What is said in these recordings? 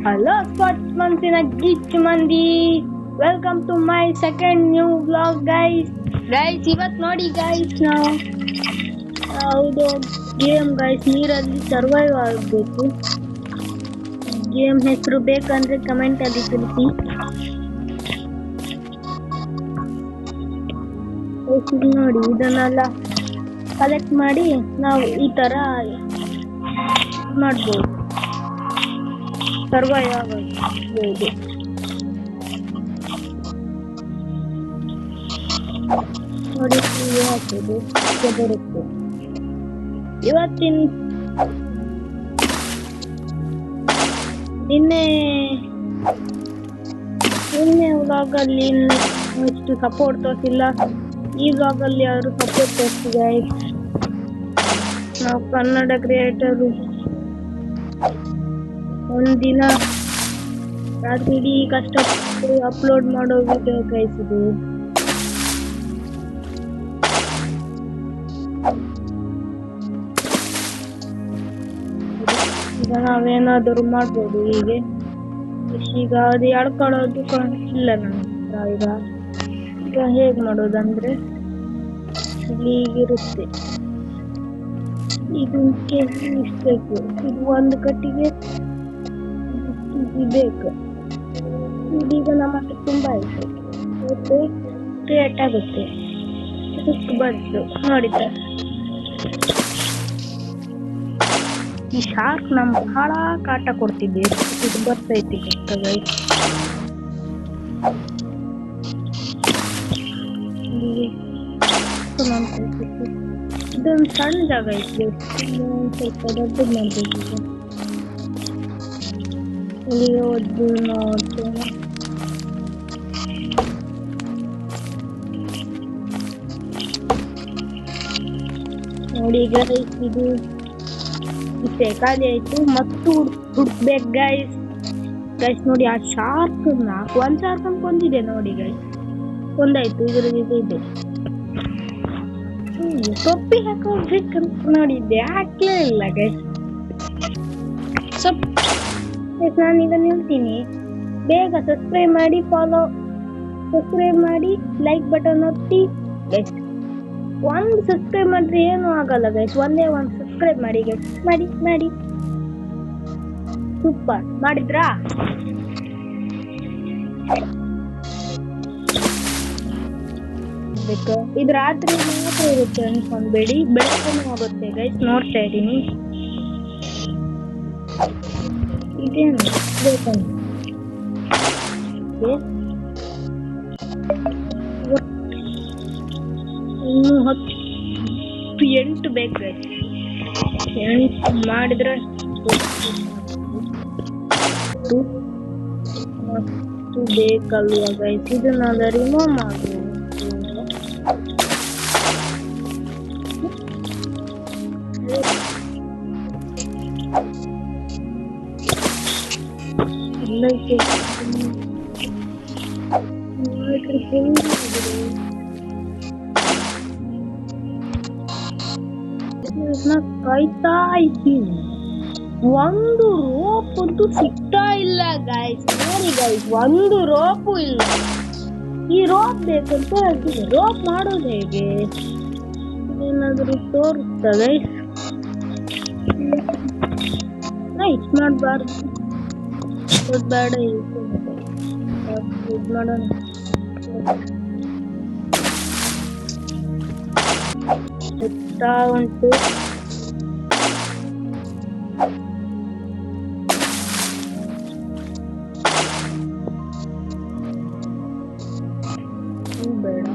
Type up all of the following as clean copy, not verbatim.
Hello, sportsmen in a gich mandi. Welcome to my second new vlog, guys. Guys, ಇವತ್ತು ನೋಡಿ guys ನಾವು ಹೌದು game guys ನೀರಲ್ಲಿ survive ಆಗಬೇಕು. ಗೇಮ್ ಹೆಸರು ಬೇಕಂದ್ರೆ ಕಮೆಂಟ್ ಅಲ್ಲಿ ತಿಳಿಸಿ. ನೋಡಿ ಇದನ್ನೆಲ್ಲ ಕಲೆಕ್ಟ್ ಮಾಡಿ ನಾವು ಈ ತರ ಮಾಡ್ಬೋದು. ಸರ್ವೈವ್ ಆಗಬಹುದು. ನೋಡಿ ಹಾಕೋದು ಬರುತ್ತೆ. ಇವತ್ತಿನ ನಿನ್ನೆ ವ್ಲಾಗ್ ಅಲ್ಲಿ ಇಷ್ಟು ಸಪೋರ್ಟ್ ತೋರಿಸಿಲ್ಲ. ಈ ವ್ಲಾಗ್ ಅಲ್ಲಿ ಅವರು ಸಪೋರ್ಟ್ ತೋರಿಸಿದ್ದಾರೆ. ನಾವು ಕನ್ನಡ ಕ್ರಿಯೇಟರು ಒಂದಿನ ರಾತ್ರಿ ಇಡೀ ಕಷ್ಟಪಟ್ಟು ಅಪ್ಲೋಡ್ ಮಾಡೋ ವಿಡಿಯೋ ಕಳಿಸಿದ್ದು. ಈಗ ನಾವೇನಾದರೂ ಮಾಡ್ಬೋದು. ಹೀಗೆ ಈಗ ಅದು ಎಳ್ಕೊಳ್ಳೋದು ಇಲ್ಲ ನನ್ನ ಹತ್ರ. ಈಗ ಹೇಗೆ ಮಾಡೋದಂದ್ರೆ ಇಲ್ಲಿ ಹೀಗಿರುತ್ತೆ. ಇದಕ್ಕೆ ಇಷ್ಟಬೇಕು. ಇದು ಒಂದು ಕಟ್ಟಿಗೆ ಬೇಕು. ಇದೀಗ ನಮಗೆ ತುಂಬಾ ಆಯ್ತು ಮತ್ತೆ ಕ್ರಿಯೇಟ್ ಆಗುತ್ತೆ. ಬಂತು ನೋಡಿದ್ದ ಈ ಶಾರ್ಕ್ ನಮ್ಗೆ ಬಹಳ ಕಾಟ ಕೊಡ್ತಿದ್ದೆ. ಇದು ಬರ್ತೈತಿ ಇದೊಂದು ಸಣ್ಣ ಜಾಗ ಐತಿ. ಸ್ವಲ್ಪ ದೊಡ್ಡದು ಮಾಡ್ಬೇಕು. ಇಲ್ಲಿ ಓದು ನೋಡ್ತೇನೆ. ನೋಡಿ ಈಗ ಇದು ಇಷ್ಟೇ ಖಾಲಿ ಆಯ್ತು. ಮತ್ತು ಹುಡ್ಕ್ಬೇಕು ಗೈಸ್. ನೋಡಿ ಆ ಶಾರ್ಕ್ ಒಂದ್ ಶಾರ್ಕ್ ಕೊಂದಿದೆ ನೋಡಿ ಗೈಸ್. ಒಂದಾಯ್ತು. ಇದ್ರದ್ದು ಇದೆ ತೊಪ್ಪಿ ಹಾಕೋಬೇಕಂತ ನೋಡಿದ್ದೆ, ಹಾಕ್ಲೇ ಇಲ್ಲ ಗೈಸ್. ನಾನು ಇದನ್ನ ಹೇಳ್ತೀನಿ, ಬೇಗ ಸಬ್ಸ್ಕ್ರೈಬ್ ಮಾಡಿ, ಸಬ್ಸ್ಕ್ರೈಬ್ ಮಾಡಿ, ಲೈಕ್ ಬಟನ್ ಒತ್ತಿ ಗೈಸ್. ಒಂದು ಸಬ್ಸ್ಕ್ರೈಬ್ ಮಾಡಿದ್ರೆ ಏನು ಆಗಲ್ಲ ಗೈಸ್. ಒಂದೇ ಒಂದು ಸಬ್ಸ್ಕ್ರೈಬ್ ಮಾಡಿ ಗೈಸ್. ಮಾಡಿ ಸೂಪರ್. ಮಾಡಿದ್ರಾ? ಇದು ರಾತ್ರಿ ಮಾತ್ರ ಇರುತ್ತೆ ಅನ್ಕೊಂಡ್ಬೇಡಿ, ಬೆಳಗ್ಗೆ ಆಗುತ್ತೆ ಗೈಸ್. ನೋಡ್ತಾ ಇದ್ದೀನಿ. ಇದೇನು ಬೇಕಂತ ಇನ್ನು 8 ಬೇಕು ಗೈಸ್. 8 ಮಾಡಿದ್ರೆ ಮತ್ತು ಬೇಕಲ್ವಾ ಗೈಸ್. ಇದನ್ನೆಲ್ಲ ರಿಮೂವ್ ಮಾಡ್ಬೋದು. ಕಾಯ್ತಾ ಇದ್ದೀನಿ. ಒಂದು ರೋಪ್ ಅಂತೂ ಸಿಗ್ತಾ ಇಲ್ಲ ಗೈಸ್. ನೋಡಿ ಗೈಸ್, ಒಂದು ರೋಪು ಇಲ್ಲ. ಈ ರೋಪ್ ಬೇಕಂತ ಹೇಳ್ತೀನಿ. ರೋಪ್ ಮಾಡೋದು ಹೇಗೆ ಏನಾದರೂ ತೋರಿಸ್ತಾ ಗೈಸ್? ನೈಸ್ ಮಾಡಬಾರ್ದು. ಬೇಡ ಇದು ಮಾಡೋಣ. ಉಂಟು ಬೇಡ.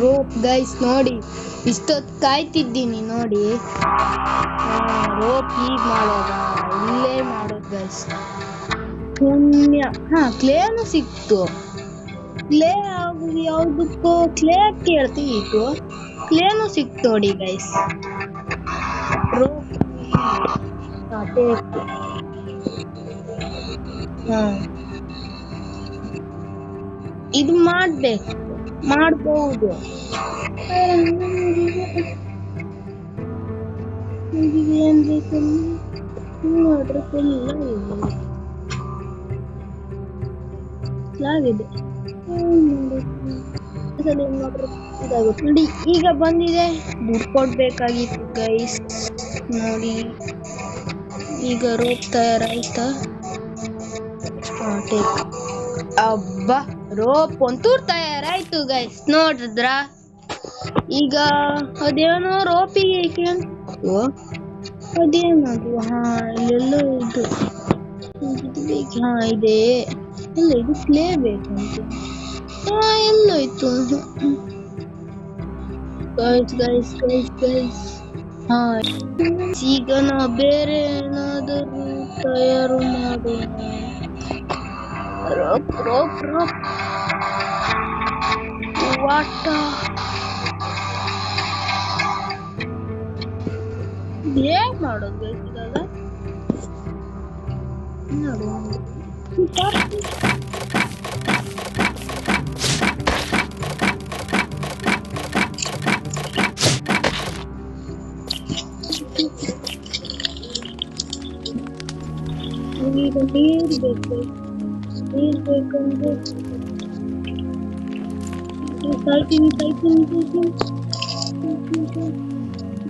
ರೋಪ್ ಗೈಸ್ ನೋಡಿ, ಇಷ್ಟೊತ್ತು ಕಾಯ್ತಿದ್ದೀನಿ ನೋಡಿ. ರೋಪ್ ಹೀಗೆ ಮಾಡೋದ, ಇಲ್ಲೇ ಮಾಡೋದು ಗೈಸ್. ಪುಣ್ಯ. ಕ್ಲೇನು ಸಿಕ್ತು. ಕ್ಲೇ ಆಗುದು ಯಾವ್ದಕ್ಕೋ ಕ್ಲೇ ಕೇಳ್ತೀವಿ, ಕ್ಲೇನು ಸಿಕ್ತು ನೋಡಿ ಗೈಸ್. ರೋಪ್ ಇದು ಮಾಡಬಹುದು. ಏನ್ ಬೇಕು ನೋಡಿ. ಈಗ ಬಂದಿದೆ, ದುಡ್ಡು ಕೊಡ್ಬೇಕಾಗಿತ್ತು ಗೈಸ್ ನೋಡಿ. ಈಗ ರೋಪ್ ತಯಾರಾಯ್ತಾ? ಅಬ್ಬಾ, ರೋಪ್ ಒಂತೂರ್ ತಯಾರಾಯ್ತು ಗೈಸ್, ನೋಡಿದ್ರ? ಈಗ ಅದೇನೋ ರೋಪಿಗೆ ಅದೇನದು, ಇಲ್ಲೆಲ್ಲೋ ಇದು ಬೇಕು. ಇದೆ ಎಲ್ಲ, ಇದು ಕ್ಲೇ ಬೇಕಂತ. ಎಲ್ಲೋಯ್ತು ಗೈಸ್ ಗೈಸ್ ಗೈಸ್ ಗೈಸ್. ಈಗ ನಾ ಬೇರೆ ಏನಾದರೂ ತಯಾರು ಮಾಡೋಣ. ರೋಪ್ ರೋಪ್ ರೋಪ್ ವಾಟ ಹೇಗ್ ಮಾಡೋದು ಗೈಸ್ ಇವಾಗ? ಈಗ ನೀರು ಬೇಕು, ನೀರು ಬೇಕಂದ್ರೆ ಸಾಯ್ತೀನಿ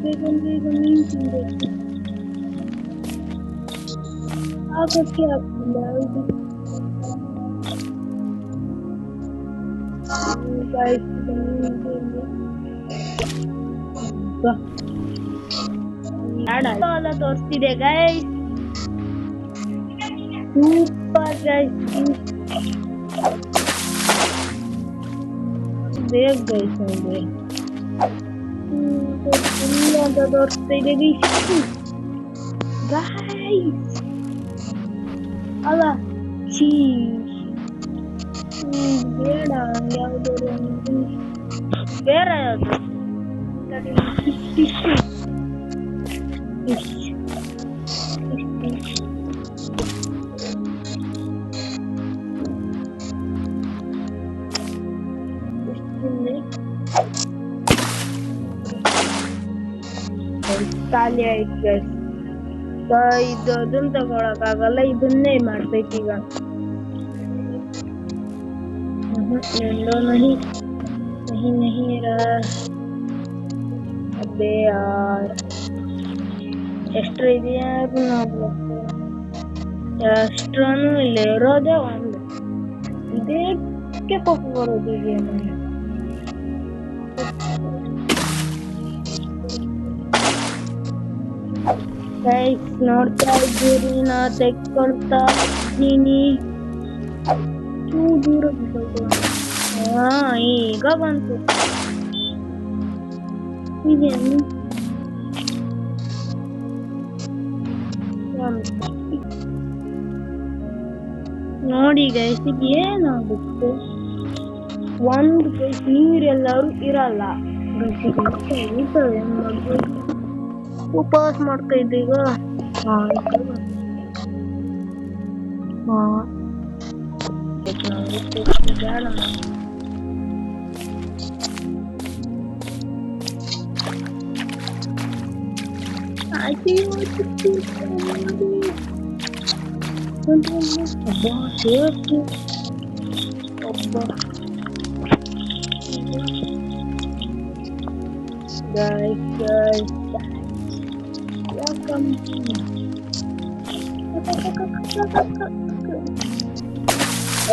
ಬೇಕಂದ್ರೆ ಈಗ ಮೀನು ತಿನ್ಬೇಕು. ಆಗಕ್ಕೆ ಆಗ್ತಿಲ್ಲ. ತೋರಿಸ್ತಿದೆ ಗೈಸ್, ಸೂಪರ್ ಗೈಸ್. ಬೇಗ ಗೈಸ್ ಅಂದ್ರೆ ಅಂತ ತೋರಿಸ್ತಾ ಇದೆ ಗೈಸ್. ಅಲ್ಲ ಬೇಡ, ಯಾವ್ದಾದ್ರು ಬೇರೆ ಯಾವ್ದು ಖಾಲಿ ಆಯ್ತು. ಇದು ಅದನ್ನ ತಗೊಳಕ್ಕಾಗಲ್ಲ, ಇದನ್ನೇ ಮಾಡ್ಬೇಕೀಗ. ಎಲ್ಲೋ ನಹಿ ನಹಿ ನಹಿ ಅದೇ ಯಾರ್ ಎಷ್ಟ್ರ ಇದೆಯಾ ನೋಡ್ಬೇಕು. ಎಷ್ಟ್ರೂ ಇಲ್ಲ ಇರೋದೇ ಒಂದು. ಇದಕ್ಕೆ ಕೊಟ್ಟು ಬರೋದು ಇದೆ. ಗೈಸ್ ನೋಡ್ತಾ ಇದ್ದೀರಿ, ನಾ ತೆಕ್ಕೊಳ್ತಾ ಇದ್ದೀನಿ. ದೂರ ಈಗ ಬಂತು. ಇದೇನು ನೋಡಿ ಗೈಸ್, ಇದು ಏನಾಗುತ್ತೆ? ಒಂದು ಗೈಸ್ ನೀರೆಲ್ಲರೂ ಇರಲ್ಲ. ಉಪವಾಸ ಮಾಡ್ತಾ ಇದ್ದೆ ಈಗ. Guys, welcome.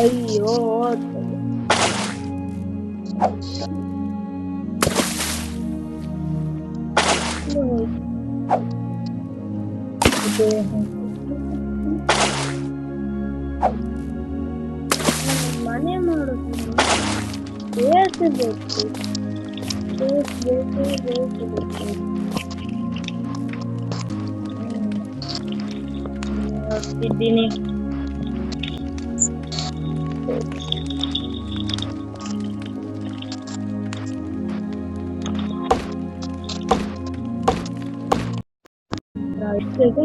ಅಯ್ಯೋ ಮನೆ ಮಾಡೋದು ಬೇಸಬೇಕು. ನೋಡ್ತಿದ್ದೀನಿ. ಎಷ್ಟು ಇದೆ?